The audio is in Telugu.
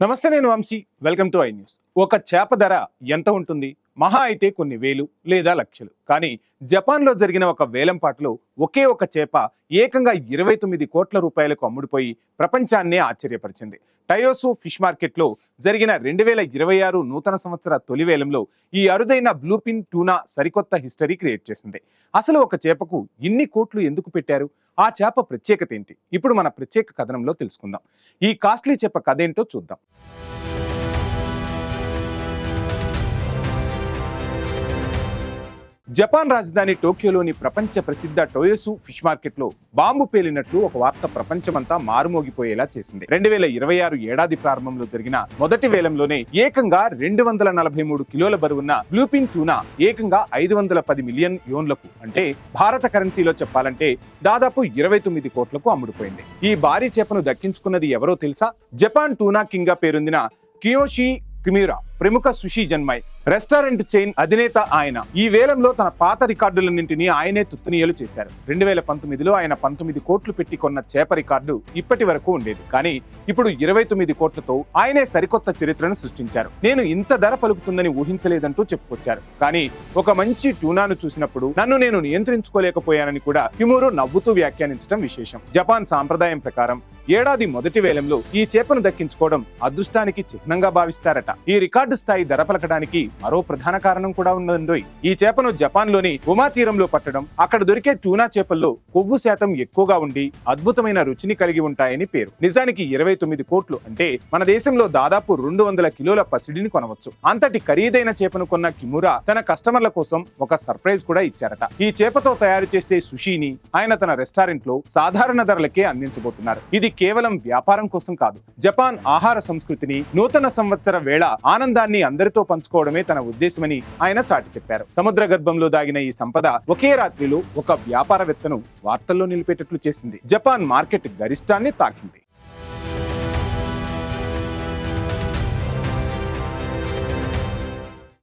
నమస్తే, నేను Vamshi. Welcome to iNews. ఒక చేప ధర ఎంత ఉంటుంది? మహా అయితే కొన్ని వేలు లేదా లక్షలు. కానీ జపాన్లో జరిగిన ఒక వేలంపాటలో ఒకే ఒక చేప ఏకంగా 29 కోట్ల రూపాయలకు అమ్ముడుపోయి ప్రపంచాన్నే ఆశ్చర్యపరిచింది. టయోసు ఫిష్ మార్కెట్లో జరిగిన 2026 నూతన సంవత్సర తొలి వేలంలో ఈ అరుదైన బ్లూపిన్ టూనా సరికొత్త హిస్టరీ క్రియేట్ చేసింది. అసలు ఒక చేపకు ఇన్ని కోట్లు ఎందుకు పెట్టారు? ఆ చేప ప్రత్యేకత ఏంటి? ఇప్పుడు మన ప్రత్యేక కథనంలో తెలుసుకుందాం. ఈ కాస్ట్లీ చేప కథ ఏంటో చూద్దాం. జపాన్ రాజధాని టోక్యోలోని ప్రపంచ ప్రసిద్ధ టోయోసు ఫిష్ మార్కెట్ లో బాంబు పేలినట్లు ఒక వార్త ప్రపంచమంతా మారుమోగిపోయేలా చేసింది. 2026 ఏడాది ప్రారంభంలో జరిగిన మొదటి వేలంలోనే ఏకంగా 243 కిలోల బరువున్న బ్లూపిన్ టూనా ఏకంగా 510 మిలియన్ యోన్లకు, అంటే భారత కరెన్సీలో చెప్పాలంటే దాదాపు 29 కోట్లకు అమ్ముడుపోయింది. ఈ భారీ చేపను దక్కించుకున్నది ఎవరో తెలుసా? జపాన్ టూనా కింగ్ గా పేరొందిన కియోషి కిమిరా, ప్రముఖ సుషి జన్మై రెస్టారెంట్ చైన్ అధినేత ఆయన. ఈ వేలంలో తన పాత రికార్డులన్నింటినీ ఆయనే తుత్తునియలు చేశారు. 2019లో ఆయన 19 కోట్లు పెట్టి కొన్న చేప రికార్డు ఇప్పటి వరకు ఉండేది. కానీ ఇప్పుడు 29 కోట్లతో ఆయనే సరికొత్త చరిత్రను సృష్టించారు. నేను ఇంత ధర పలుకుతుందని ఊహించలేదంటూ చెప్పుకొచ్చారు. కానీ ఒక మంచి టూనాను చూసినప్పుడు నన్ను నేను నియంత్రించుకోలేకపోయానని కూడా కిమూరో నవ్వుతూ వ్యాఖ్యానించడం విశేషం. జపాన్ సాంప్రదాయం ప్రకారం ఏడాది మొదటి వేలంలో ఈ చేపను దక్కించుకోవడం అదృష్టానికి చిహ్నంగా భావిస్తారట. ఈ రికార్డు స్థాయి ధర పలకడానికి మరో ప్రధాన కారణం కూడా ఉందండోయ్. ఈ చేపను జపాన్ లోని ఉమా తీరంలో పట్టడం, అక్కడ దొరికే టూనా చేపల్లో కొవ్వు శాతం ఎక్కువగా ఉండి అద్భుతమైన రుచిని కలిగి ఉంటాయని పేరు. నిజానికి 29 కోట్లు అంటే మన దేశంలో దాదాపు 200 కిలోల పసిడిని కొనవచ్చు. అంతటి ఖరీదైన చేపను కొన్న కిమురా తన కస్టమర్ల కోసం ఒక సర్ప్రైజ్ కూడా ఇచ్చారట. ఈ చేపతో తయారు చేసే సుషీని ఆయన తన రెస్టారెంట్ లో సాధారణ ధరలకే అందించబోతున్నారు. ఇది కేవలం వ్యాపారం కోసం కాదు, జపాన్ ఆహార సంస్కృతిని, నూతన సంవత్సర వేళ ఆనందాన్ని అందరితో పంచుకోవడమే తన ఉద్దేశమని ఆయన చాటి చెప్పారు. సముద్ర గర్భంలో దాగిన ఈ సంపద ఒకే రాత్రిలో ఒక వ్యాపారవేత్తను వార్తల్లో నిలిపేటట్లు చేసింది. జపాన్ మార్కెట్ గరిష్టాన్ని తాకింది.